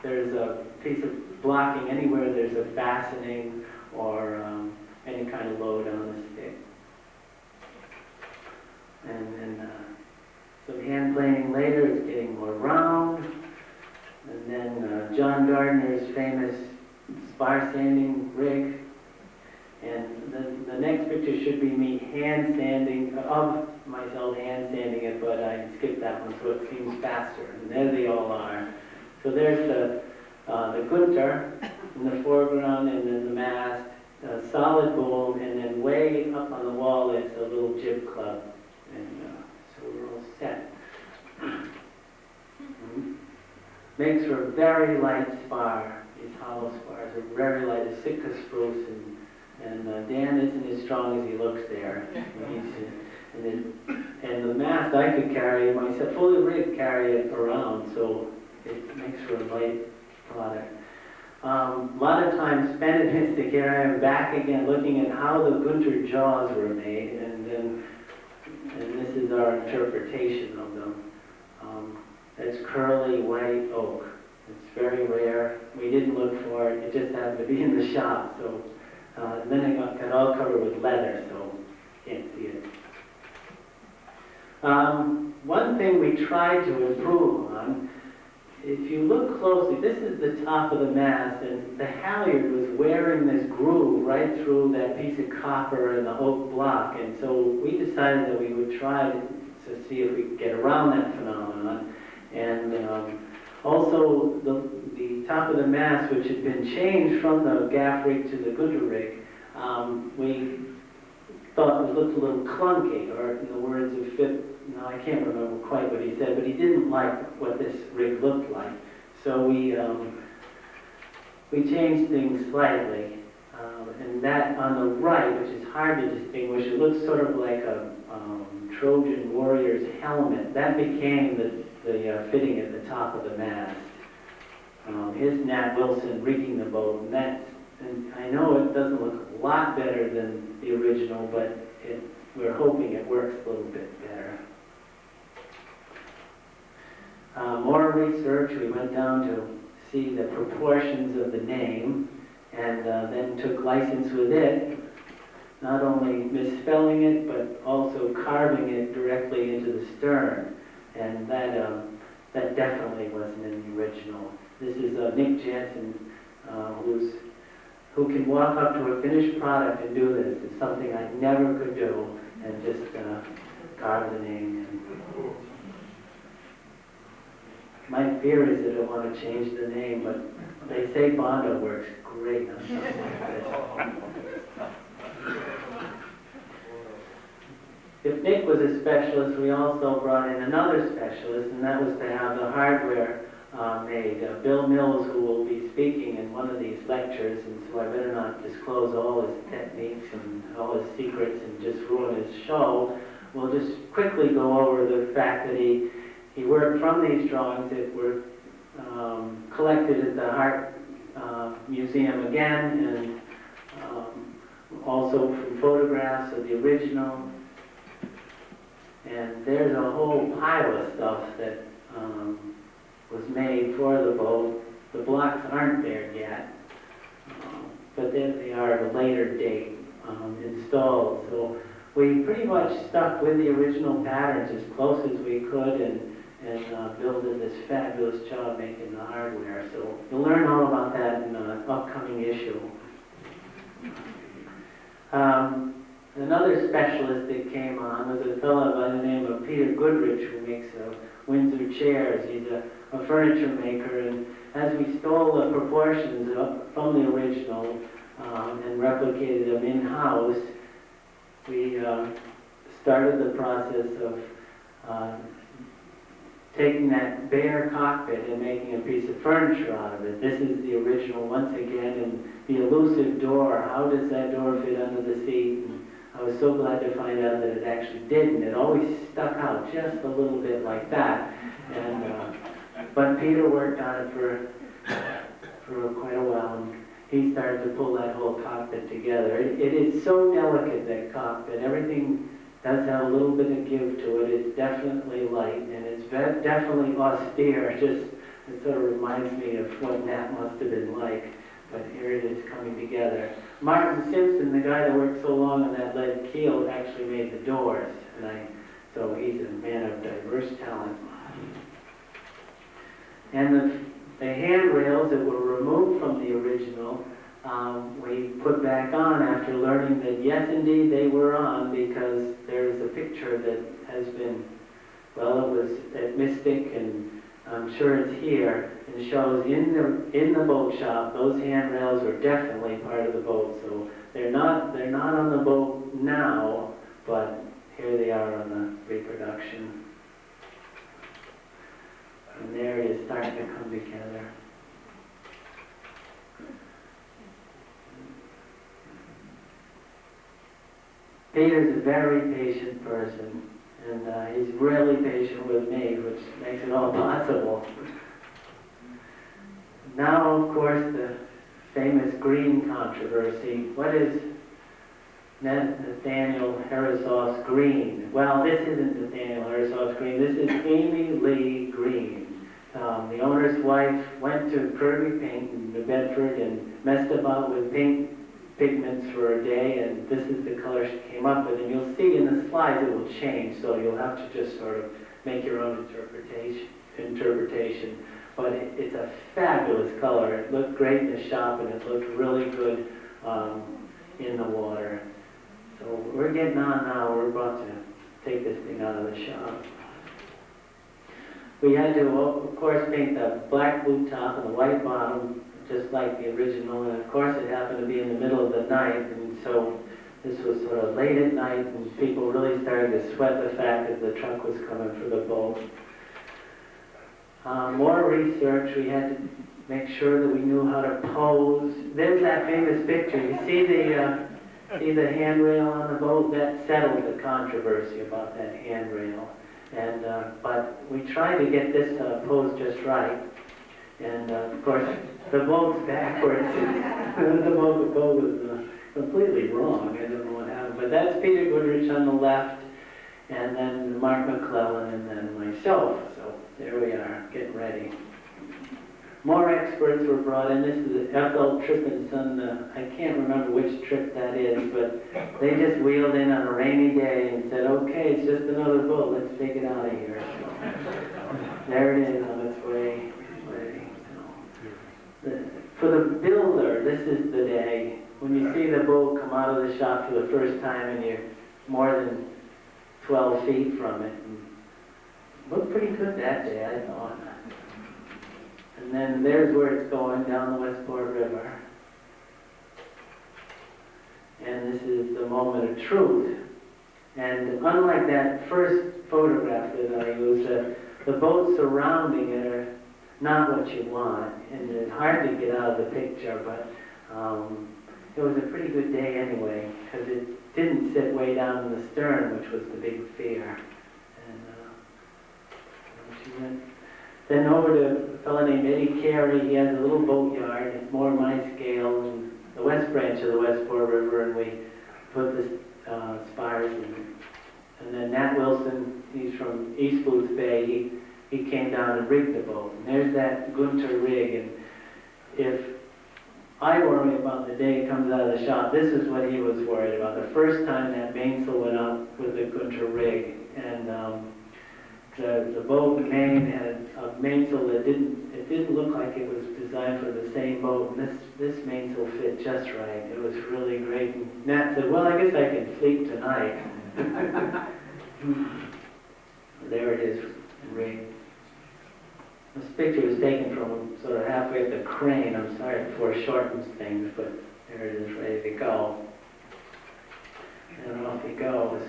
there's a piece of blocking anywhere there's a fastening or any kind of load on the stick. And then some hand planing later, it's getting more round. And then John Gardner's famous spar sanding rig. And the next picture should be me hand sanding, of myself hand sanding it, but I skipped that one so it seems faster. And there they all are. So there's the gunter in the foreground, and then the mast, a solid boom, and then way up on the wall is a little jib club. And so we're all set. Makes for a very light spar. These hollow spars are very light, a Sitka spruce, and Dan isn't as strong as he looks there. And the mast I could carry myself, fully rigged, carry it around, so it makes for a light product. A lot of time spent in this to carry them back again, looking at how the gunter jaws were made, and this is our interpretation of them. It's curly white oak. It's very rare. We didn't look for it. It just happened to be in the shop. So then it got all covered with leather, so you can't see it. One thing we tried to improve on, if you look closely, this is the top of the mast, and the halyard was wearing this groove right through that piece of copper and the oak block, and so we decided that we would try to see if we could get around that phenomenon. And also the top of the mast, which had been changed from the gaff rig to the gunter rig, we thought it looked a little clunky, or in the words of Phip, no, I can't remember quite what he said, but he didn't like what this rig looked like. So we changed things slightly. And that on the right, which is hard to distinguish, it looks sort of like a Trojan warrior's helmet. That became the fitting at the top of the mast. Here's Nat Wilson rigging the boat, and I know it doesn't look a lot better than the original, but we're hoping it works a little bit better. More research, we went down to see the proportions of the name, and then took license with it, not only misspelling it, but also carving it directly into the stern. And that definitely wasn't in the original. This is Nick Jansen, who can walk up to a finished product and do this. It's something I never could do, and just carve the name in. My fear is that I want to change the name, but they say Bondo works great on something like this. If Nick was a specialist, we also brought in another specialist, and that was to have the hardware made. Bill Mills, who will be speaking in one of these lectures, and so I better not disclose all his techniques and all his secrets and just ruin his show. We'll just quickly go over the fact that he worked from these drawings that were collected at the Art Museum again, and also from photographs of the original. And there's a whole pile of stuff that was made for the boat. The blocks aren't there yet, but then they are at a later date installed. So we pretty much stuck with the original patterns as close as we could, and building this fabulous job making the hardware. So you'll learn all about that in an upcoming issue. Another specialist that came on was a fellow by the name of Peter Goodrich, who makes Windsor chairs. He's a furniture maker, and as we stole the proportions from the original and replicated them in-house, we started the process of taking that bare cockpit and making a piece of furniture out of it. This is the original once again, and the elusive door. How does that door fit under the seat? And I was so glad to find out that it actually didn't. It always stuck out just a little bit like that. And but Peter worked on it for quite a while, and he started to pull that whole cockpit together. It is so delicate, that cockpit. Everything does have a little bit of give to it. It's definitely light, and it's definitely austere. It sort of reminds me of what that must have been like. But here it is coming together. Martin Simpson, the guy that worked so long on that lead keel, actually made the doors, so he's a man of diverse talent. And the handrails that were removed from the original we put back on after learning that yes, indeed, they were on, because there's a picture that has been, well, it was at Mystic, and I'm sure it's here, and shows in the boat shop, those handrails were definitely part of the boat. So they're not on the boat now, but here they are on the reproduction. And there it is starting to come together. Peter's a very patient person, and he's really patient with me, which makes it all possible. Now, of course, the famous green controversy. What is Nathaniel Herreshoff's green? Well, this isn't Nathaniel Herreshoff's green. This is Amy Lee Green. The owner's wife went to Kirby Paint in New Bedford and messed about with paint pigments for a day, and this is the color she came up with. And you'll see in the slides it will change, so you'll have to just sort of make your own interpretation. But it's a fabulous color. It looked great in the shop, and it looked really good in the water. So we're getting on now. We're about to take this thing out of the shop. We had to, of course, paint the black blue top and the white bottom, just like the original, and of course it happened to be in the middle of the night, and so this was sort of late at night, and people really started to sweat the fact that the truck was coming for the boat. More research. We had to make sure that we knew how to pose. There's that famous picture. You see the handrail on the boat? That settled the controversy about that handrail. And but we tried to get this pose just right. And of course, the boat's backwards. The boat was completely wrong. I don't know what happened. But that's Peter Goodrich on the left, and then Mark McClellan, and then myself. So there we are, getting ready. More experts were brought in. This is F.L. Tripp and Son. I can't remember which trip that is, but they just wheeled in on a rainy day and said, okay, it's just another boat. Let's take it out of here. So there it is on its way. For the builder, this is the day when you see the boat come out of the shop for the first time and you're more than 12 feet from it. And it looked pretty good that day, I thought. And then there's where it's going, down the Westport River. And this is the moment of truth. And unlike that first photograph that I used, the boats surrounding it are not what you want, and it's hard to get out of the picture, but it was a pretty good day anyway, because it didn't sit way down in the stern, which was the big fear. And she went then over to a fellow named Eddie Carey. He has a little boatyard. It's more my scale, in the west branch of the Westport River, and we put the spars in. And then Nat Wilson, he's from East Booth Bay. He came down and rigged the boat. And there's that Gunter rig. And if I worry about the day it comes out of the shop, this is what he was worried about. The first time that mainsail went up with the Gunter rig. And the boat main had a mainsail that didn't look like it was designed for the same boat. And this mainsail fit just right. It was really great. And Nat said, well, I guess I can sleep tonight. There it is, rigged. This picture was taken from sort of halfway up the crane. I'm sorry it foreshortens things, but there it is, ready to go. And off he goes.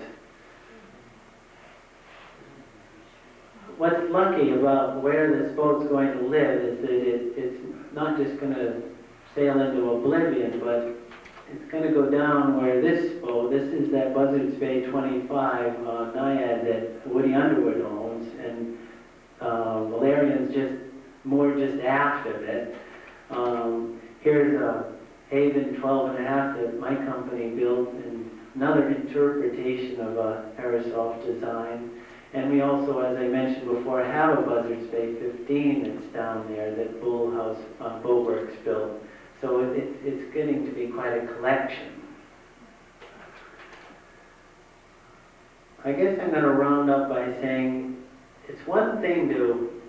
What's lucky about where this boat's going to live is that it's not just going to sail into oblivion, but it's going to go down where this boat, this is that Buzzards Bay 25 Naiad that Woody Underwood owns, and Alerion's just aft of it. Here's a Haven 12.5 that my company built, and another interpretation of a Herreshoff design. And we also, as I mentioned before, have a Buzzards Bay 15 that's down there that Bullhouse Boatworks built. So it's getting to be quite a collection. I guess I'm going to round up by saying it's one thing to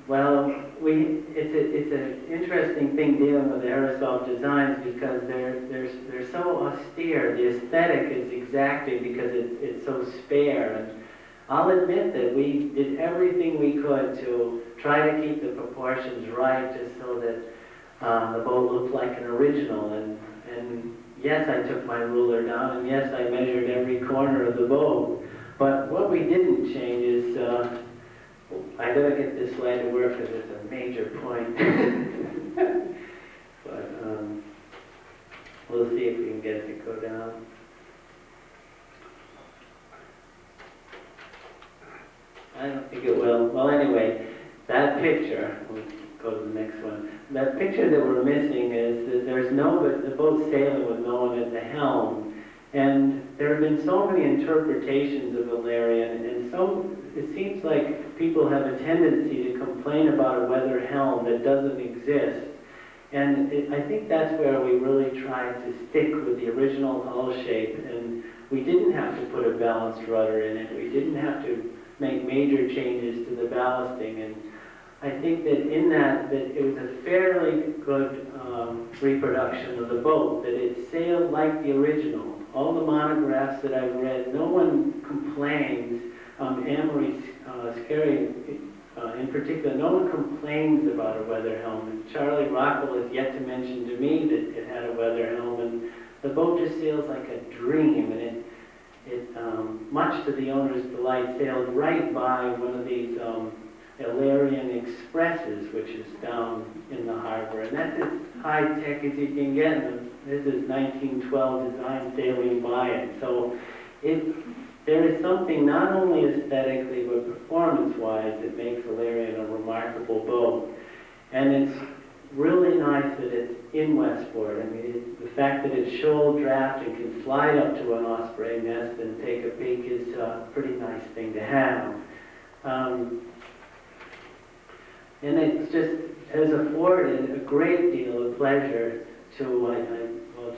Well, it's an interesting thing dealing with the Herreshoff designs because they're so austere. The aesthetic is exacting because it's so spare. And I'll admit that we did everything we could to try to keep the proportions right, just so that the boat looked like an original. And yes, I took my ruler down, and yes, I measured every corner of the boat. But what we didn't change is, I gotta get this slide to work because it's a major point. But we'll see if we can get it to go down. I don't think it will. Well, anyway, that picture, we'll go to the next one. That picture that we're missing is that the boat's sailing with no one at the helm. And there have been so many interpretations of Alerion, and it seems like people have a tendency to complain about a weather helm that doesn't exist. And I think that's where we really tried to stick with the original hull shape, and we didn't have to put a balanced rudder in it. We didn't have to make major changes to the ballasting, and I think that in that it was a fairly good reproduction of the boat, that it sailed like the original. All the monographs that I've read, no one complains. Amory Scary in particular, no one complains about a weather helm. And Charlie Rockwell has yet to mention to me that it had a weather helm, and the boat just sails like a dream, and it much to the owner's delight, sailed right by one of these Alerion Expresses, which is down in the harbor, and that's as high tech as you can get. And this is 1912 design sailing by it. So there is something not only aesthetically but performance-wise that makes Alerion a remarkable boat. And it's really nice that it's in Westport. I mean, the fact that it's shoal draft and can slide up to an osprey nest and take a peek is a pretty nice thing to have. And it just has afforded a great deal of pleasure to,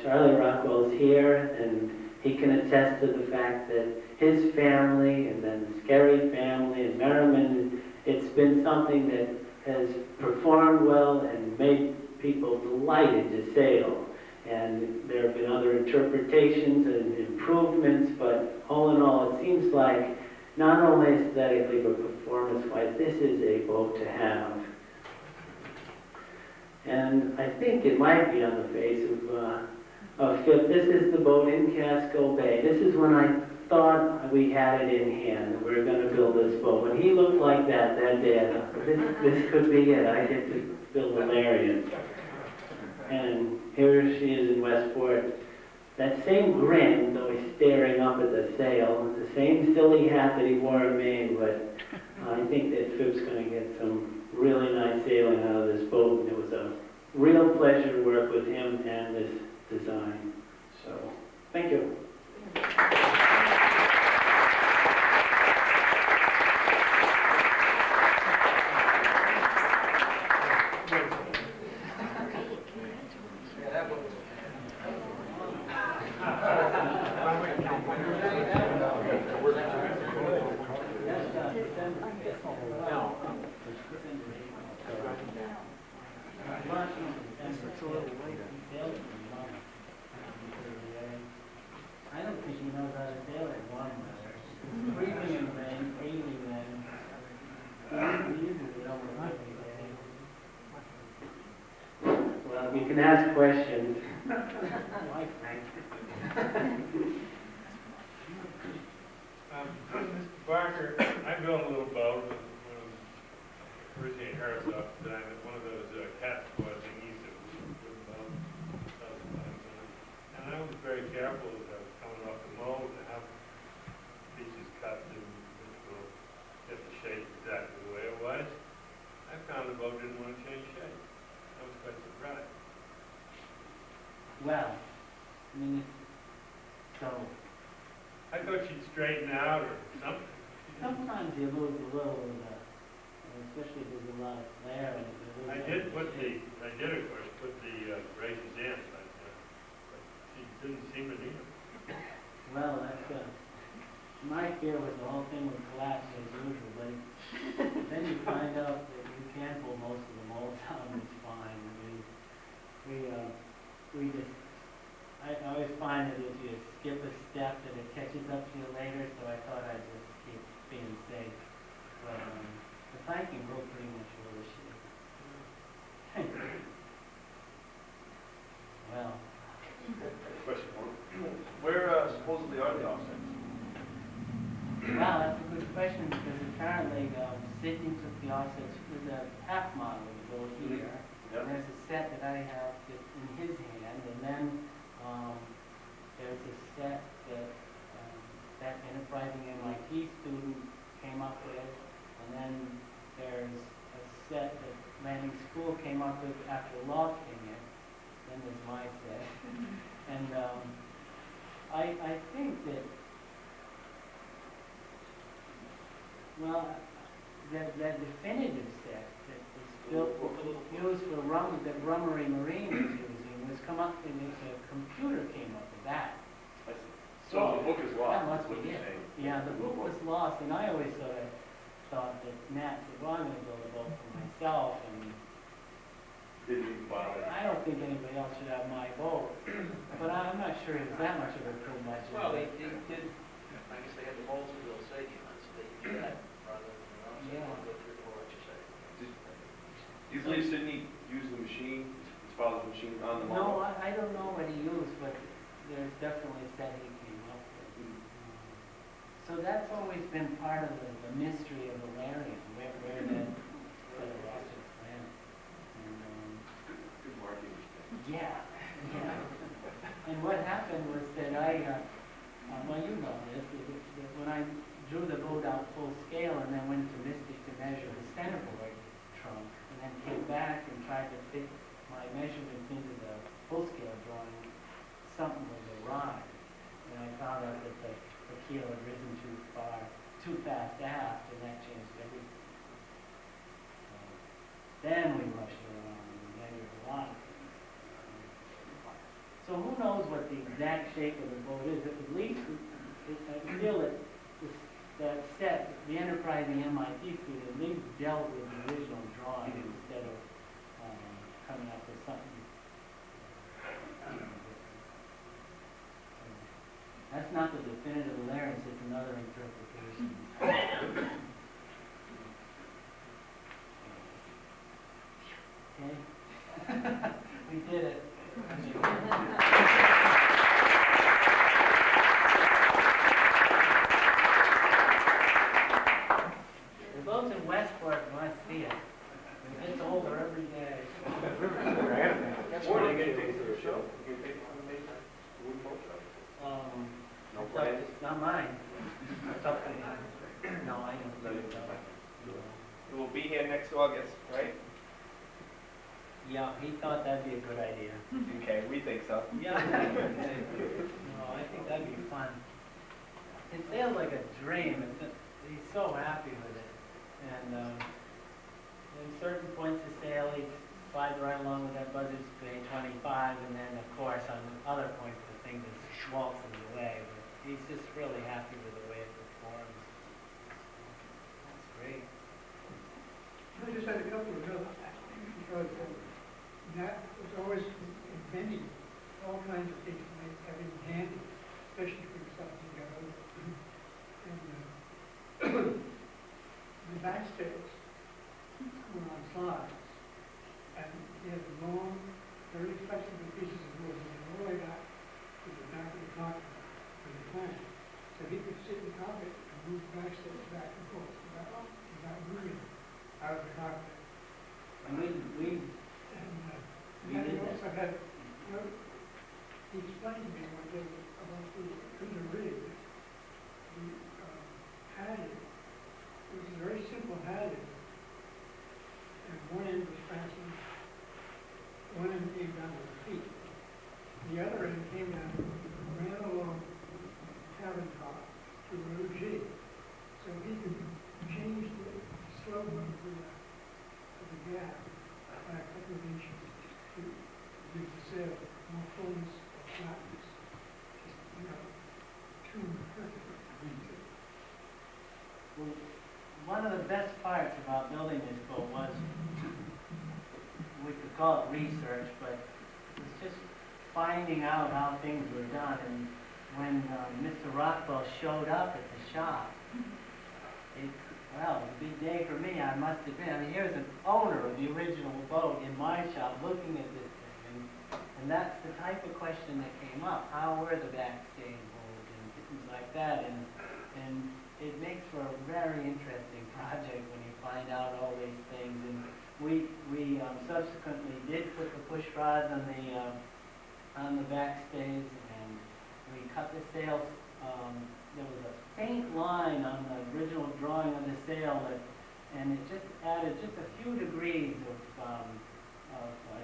Charlie Rockwell's here, and he can attest to the fact that his family, and then the Scary family, and Merriman, it's been something that has performed well and made people delighted to sail. And there have been other interpretations and improvements, but all in all, it seems like not only aesthetically but performance-wise, this is a boat to have. And I think it might be on the face of Phip. This is the boat in Casco Bay. This is when I thought we had it in hand, that we were going to build this boat. When he looked like that day, I thought, this could be it. I get to build Alerion. And here she is in Westport. That same grin, though he's staring up at the sail, the same silly hat that he wore in Maine, but I think that Phip's going to get some really nice sailing out of this boat, and it was a real pleasure to work with him and this design. So, thank you. I don't think he knows how to sail it one way. Breathing in rain, breathing in. Well, you can ask questions. Why, Frank? Mr. Barker, I built a little boat with originally Herreshoff design, one of those cat squad thingies that we put about 1,000 times on it. And I was very careful as I was coming off the mold to have pieces cut to which will get the shape exactly the way it was. I found the boat didn't want to change shape. I was quite surprised. Well, I mean, so I thought she'd straighten out or something. sometimes you lose a little, especially if there's a lot of flare. I did, of course, put the braces in, but she didn't seem to need them. Well, that's my fear was the whole thing would collapse as usual, but then you find out that you can pull most of the mold down, it's fine. We just, I always find that if you skip a step, that it catches up to you later, so I thought I'd just keep being safe. But the planking broke pretty much all this year. Well, Question, where supposedly are the offsets? well, that's a good question, because apparently Sydney took the offsets with a half model to go here. Yep. And there's a set that I have that's in his hand, and then there's a set that that enterprising MIT student came up with, and then there's a set that Landing School came up with after Lofting it. Then there's my set, and I think that, well, that definitive set that was built, used for that Rummery Marine was using, was come up, and a computer came up with that. I see. So the book is lost. That must is what be you're it. saying. Yeah, the book was lost, and I always sort of thought that Matt said, well, I'm going to build a boat for myself, and Didn't even bother. I don't think anybody else should have my boat. But I'm not sure it was that much of a privilege. Well, they did, I guess they had the molds to build safety on, so they could do that rather than, Yeah. go through the whole exercise. Usually Sydney use the machine, his father's machine on the No, model. I don't know what he used, but there's definitely a set he came up with. So that's always been part of the mystery of Alerion, where that set of rockets went. And, Good marketing. yeah. And what happened was that well, you know this, that when I drew the boat out full scale and then went to Mystic to measure the centerboard trunk, and then came back and tried to fit my measurements into the full-scale drawing, something was awry. And I found out that the keel had risen too fast aft, and that changed everything. Then we rushed around and measured a lot of things. So who knows what the exact shape of the boat is? At least I feel that that set, the enterprising MIT student, at least dealt with the original drawing instead of coming up with something. That's not the definitive Alerion, it's another interpretation. Okay? We did it. For those in Westport must see it. It gets older every day. That's why they get things to the show. You can take it on the May time. The wood boat show. No It's up- plans? It's not mine. It's up to him. No, I don't think so. It will be here next August, right? Yeah, he thought that'd be a good idea. Okay, we think so. Yeah. No, I think that'd be fun. It sails like a dream. He's so happy with it. And in certain points of sail, he slides right along with that buzzard speed 25, and then, of course, on other points, the thing just waltzes away. But he's just really happy with the way it performs. That's great. I just had a couple of notes, because Nat was always inventing all kinds of things to make everything handy, especially for stuff together. And the backstays were on slides, and he had long, very flexible pieces of wood, and all the way back to the back of the cockpit for the plane. So he could sit in the cockpit and move the backstays back and forth without moving out of the cockpit. And we And then he also had, he explained to me one day about the rig, the hatted. It was a very simple hatted, and one end was fastened, one end came down to the feet. The other end came down, ran along the cabin top to row G. So he could change the slope of the gap by a couple of inches to give the sail more fullness or flatness. Just, tuned perfectly. Well, one of the best parts about building this boat was call it research, but it's just finding out how things were done. And when Mr. Rockwell showed up at the shop, it was a big day for me, I must admit. I mean, here's an owner of the original boat in my shop looking at this thing, and that's the type of question that came up. How were the backstays moved and things like that, and it makes for a very interesting project when you find out all these things. And we subsequently did put the push rods on the backstays, and we cut the sails. There was a faint line on the original drawing of the sail, and it just added just a few degrees of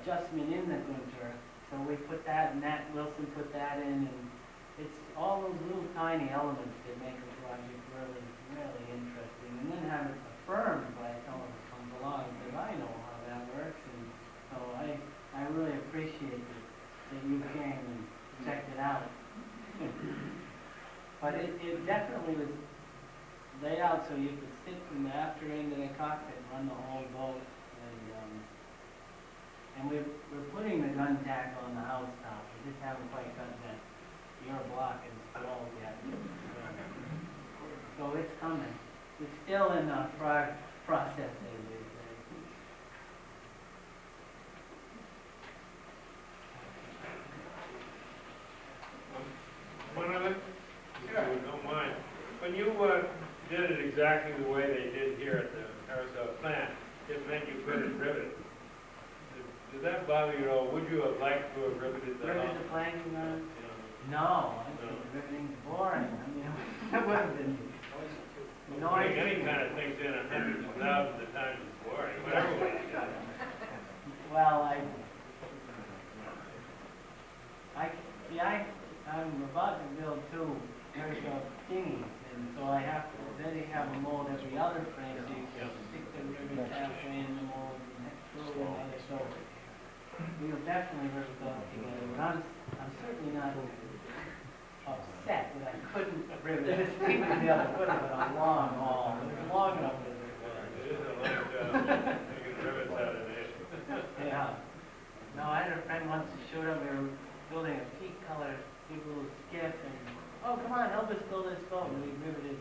adjustment in the gunter. So we put that, and Nat Wilson put that in, and it's all those little tiny elements that make a project really, really interesting. And then have it affirmed by someone who comes along and says, I know how that works. And so I really appreciate that you came and checked it out. But it definitely was laid out so you could sit from the after end of the cockpit and run the whole boat. And we're putting the gun tackle on the housetop. We just haven't quite got that your block installed yet. So it's coming. It's still in the process, as they say. One other, if you don't mind. When you did it exactly the way they did here at the Herreshoff plant, it meant you couldn't rivet it. Did that bother you at all? Would you have liked to have riveted the Rivet hull? the planking on it? You No, I think riveting's boring. I mean, it would have been know, putting any kind of things in hundreds of thousands of times is boring, whatever way you do it. Well, I'm about to build 2 Herreshoff dinghies, and so I have to, then you have a mold every other frame, so you can stick the rivet halfway in the mold and screw another, so we'll definitely rivet those together, but I'm certainly not upset that I couldn't rivet this thing together. It would have been a long haul, it was long enough as it was. It is a long job, making rivets out of it. Yeah. No, I had a friend once who showed up, we were building a peak color, big little skiff, and, oh, come on, help us build this boat. And we riveted,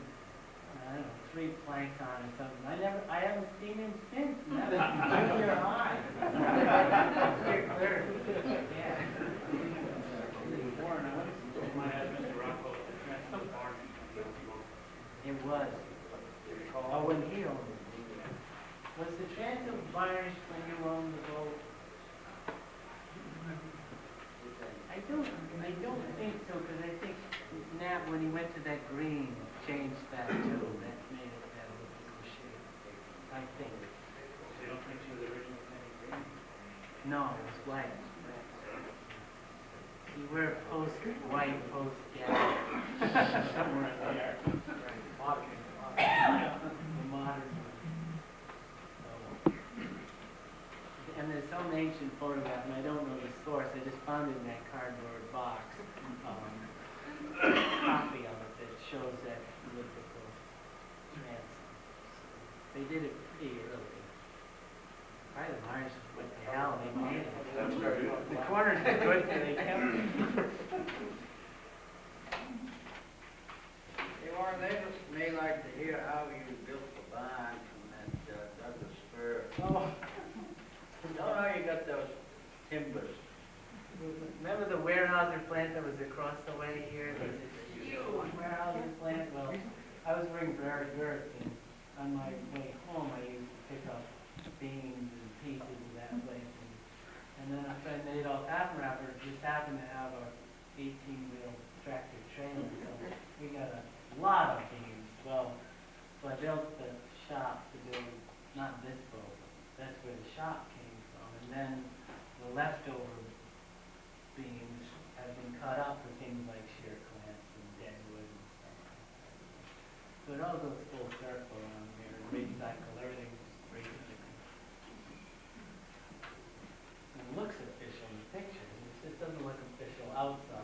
I don't know, 3 planks on it or something. I haven't seen him since. And that was junior high. Clear. Yeah. It was. Oh, when he owned it. Was the transom varnished when you owned the boat? I don't think so, because I think Nat, when he went to that green, changed that too. That made it that little shade, I think. You don't think she was originally painted green? No, it was white. You wear post-white, post-gas. Somewhere in there. Modern. The modern one. So, and there's some ancient photograph, and I don't know the source, I just found it in that cardboard box. A copy of it that shows that elliptical transom. They did it pretty early. Probably the Myers, what the hell, they made it. That's very good. The corners are good, so they kept it. Hey, Warren, they like to hear how you built the barn from that Douglas Spur. Oh, Know how you got those timbers? remember the Weyerhaeuser plant that was across the way here? There was this huge Weyerhaeuser plant. Well, I was wearing bare girth, and on my way home, I used to pick up beams and pieces of that place. And then a friend, Adolf Affenrapper, just happened to have a 18-wheel tractor trailer, so we got a lot of beams. Well, so I built the shop to build, not this boat, that's where the shop came from. And then the leftover beams have been cut up for things like shear clamps and deadwood and stuff like that. So it all goes full circle on here, and recycle, everything recycled. It looks official in the pictures, it just doesn't look official outside.